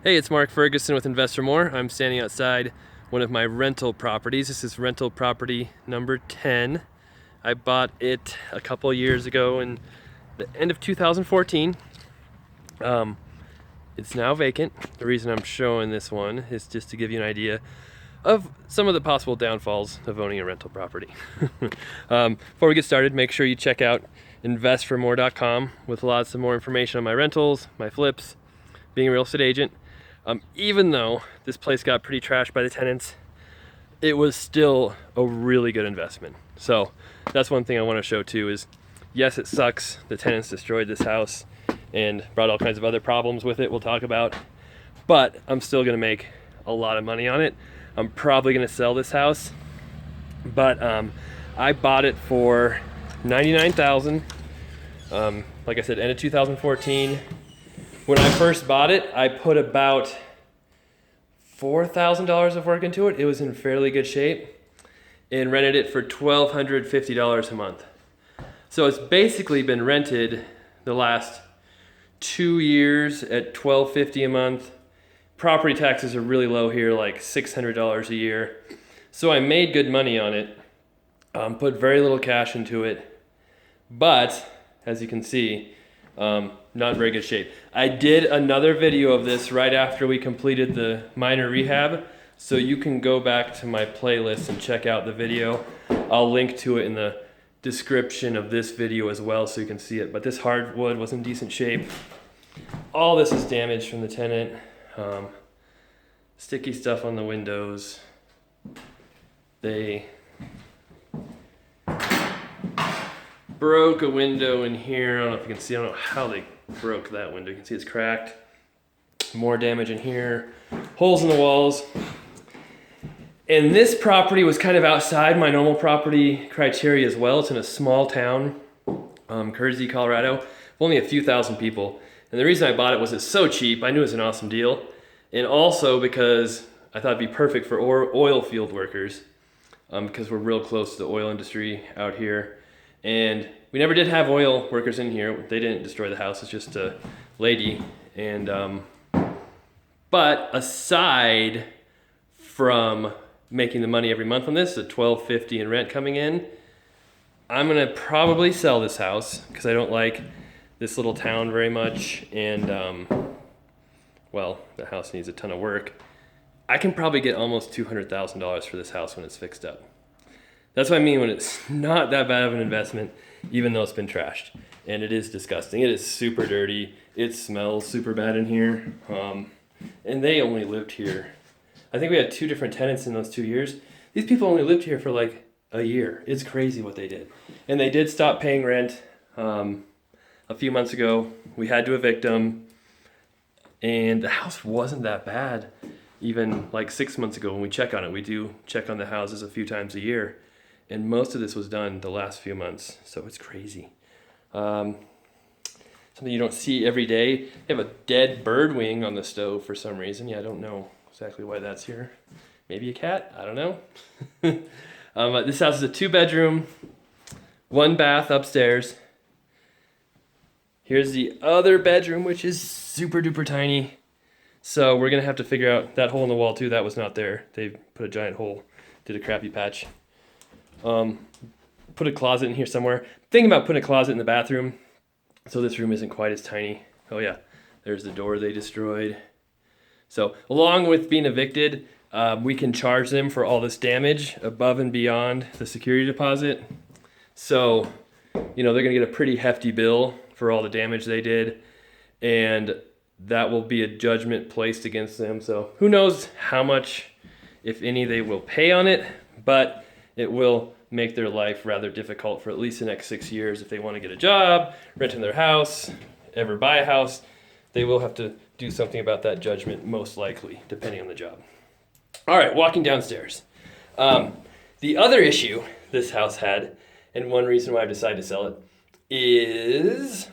Hey, it's Mark Ferguson with Investor More. I'm standing outside one of my rental properties. This is rental property number 10. I bought it a couple years ago in the end of 2014. It's now vacant. The reason I'm showing this one is just to give you an idea of some of the possible downfalls of owning a rental property. Before we get started, make sure you check out investformore.com with lots of more information on my rentals, my flips, being a real estate agent. Even though this place got pretty trashed by the tenants, it was still a really good investment. So that's one thing I want to show too is, yes, it sucks. The tenants destroyed this house and brought all kinds of other problems with it we'll talk about, but I'm still going to make a lot of money on it. I'm probably going to sell this house, but I bought it for $99,000. Like I said, end of 2014. When I first bought it, I put about $4,000 of work into it. It was in fairly good shape and rented it for $1,250 a month. So it's basically been rented the last 2 years at $1,250 a month. Property taxes are really low here, like $600 a year. So I made good money on it, put very little cash into it, but as you can see, not in very good shape. I did another video of this right after we completed the minor rehab, so you can go back to my playlist and check out the video. I'll link to it in the description of this video as well so you can see it. But this hardwood was in decent shape. All this is damaged from the tenant. Sticky stuff on the windows. They broke a window in here. I don't know if you can see. I don't know how they broke that window. You can see it's cracked. More damage in here. Holes in the walls. And this property was kind of outside my normal property criteria as well. It's in a small town, Kersey, Colorado. Only a few thousand people. And the reason I bought it was it's so cheap. I knew it was an awesome deal. And also because I thought it'd be perfect for oil field workers, because we're real close to the oil industry out here. And we never did have oil workers in here. They didn't destroy the house. It's just a lady. And but aside from making the money every month on this, the $1,250 in rent coming in, I'm gonna probably sell this house because I don't like this little town very much. And well, the house needs a ton of work. I can probably get almost $200,000 for this house when it's fixed up. That's what I mean when it's not that bad of an investment, even though it's been trashed. And it is disgusting. It is super dirty. It smells super bad in here. And they only lived here. I think we had 2 different tenants in those 2 years. These people only lived here for like a year. It's crazy what they did. And they did stop paying rent a few months ago. We had to evict them. And the house wasn't that bad. Even like 6 months ago when we check on it. We do check on the houses a few times a year. And most of this was done the last few months, so it's crazy. Something you don't see every day. They have a dead bird wing on the stove for some reason. Yeah, I don't know exactly why that's here. Maybe a cat? I don't know. This house is a 2-bedroom, 1 bath upstairs. Here's the other bedroom, which is super duper tiny. So we're gonna have to figure out that hole in the wall too. That was not there. They put a giant hole, did a crappy patch. Put a closet in here somewhere. Thinking about putting a closet in the bathroom, so this room isn't quite as tiny. Oh yeah, there's the door they destroyed. So along with being evicted, we can charge them for all this damage above and beyond the security deposit. So, you know, they're gonna get a pretty hefty bill for all the damage they did, and that will be a judgment placed against them. So who knows how much, if any, they will pay on it, but it will make their life rather difficult for at least the next 6 years. If they want to get a job, rent in their house, ever buy a house, they will have to do something about that judgment, most likely, depending on the job. All right, walking downstairs. The other issue this house had, and one reason why I decided to sell it, is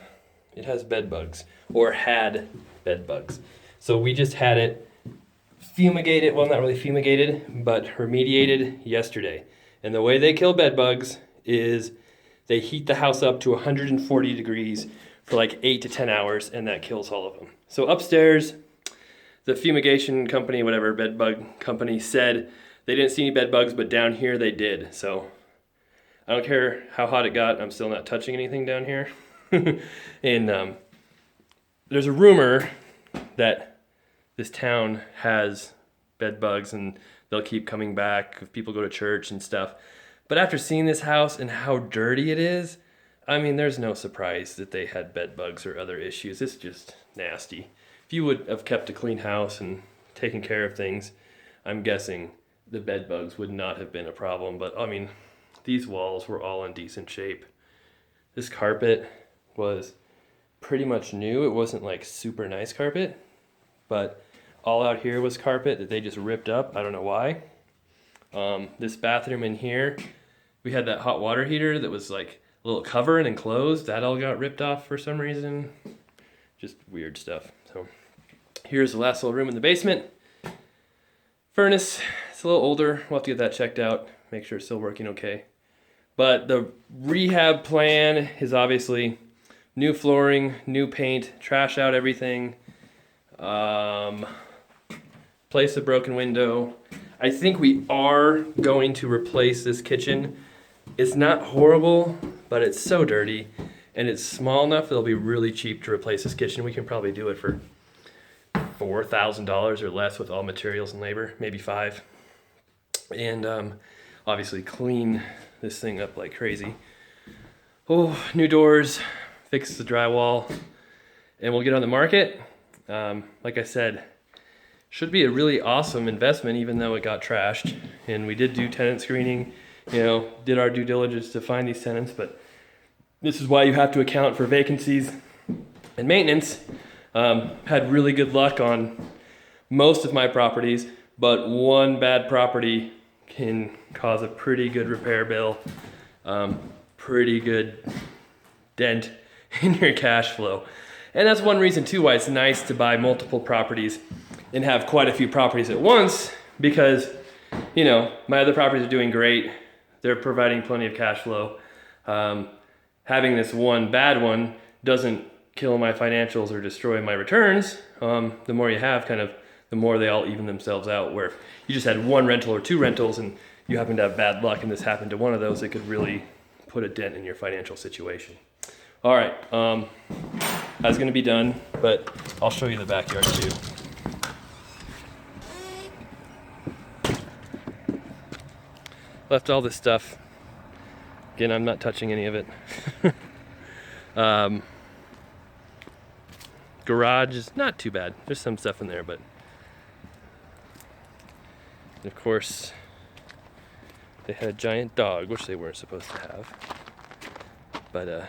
it has bed bugs, or had bed bugs. So we just had it fumigated, well, not really fumigated, but remediated yesterday. And the way they kill bed bugs is they heat the house up to 140 degrees for like 8 to 10 hours, and that kills all of them. So upstairs, the fumigation company, whatever, bed bug company, said they didn't see any bed bugs, but down here they did. So I don't care how hot it got, I'm still not touching anything down here. And there's a rumor that this town has bed bugs and they'll keep coming back if people go to church and stuff. But after seeing this house and how dirty it is, I mean, there's no surprise that they had bed bugs or other issues. It's just nasty. If you would have kept a clean house and taken care of things, I'm guessing the bed bugs would not have been a problem. But I mean, these walls were all in decent shape. This carpet was pretty much new. It wasn't like super nice carpet, but all out here was carpet that they just ripped up. I don't know why. This bathroom in here, we had that hot water heater that was like a little cover and enclosed. That all got ripped off for some reason. Just weird stuff. So here's the last little room in the basement. Furnace, it's a little older. We'll have to get that checked out, make sure it's still working okay. But the rehab plan is obviously new flooring, new paint, trash out everything, place a broken window. I think we are going to replace this kitchen. It's not horrible, but it's so dirty, and it's small enough that it'll be really cheap to replace this kitchen. We can probably do it for $4,000 or less with all materials and labor, maybe $5,000. And obviously clean this thing up like crazy. Oh, new doors, fix the drywall, and we'll get on the market. Like I said, should be a really awesome investment, even though it got trashed. And we did do tenant screening, did our due diligence to find these tenants, but this is why you have to account for vacancies and maintenance. Had really good luck on most of my properties, but one bad property can cause a pretty good repair bill, pretty good dent in your cash flow. And that's one reason too why it's nice to buy multiple properties and have quite a few properties at once, because my other properties are doing great. They're providing plenty of cash flow. Having this one bad one doesn't kill my financials or destroy my returns. The more you have, the more they all even themselves out. Where if you just had one rental or two rentals and you happen to have bad luck and this happened to one of those, it could really put a dent in your financial situation. All right, I was gonna be done, but I'll show you the backyard too. Left all this stuff. Again, I'm not touching any of it. Garage is not too bad. There's some stuff in there, but of course, they had a giant dog, which they weren't supposed to have. But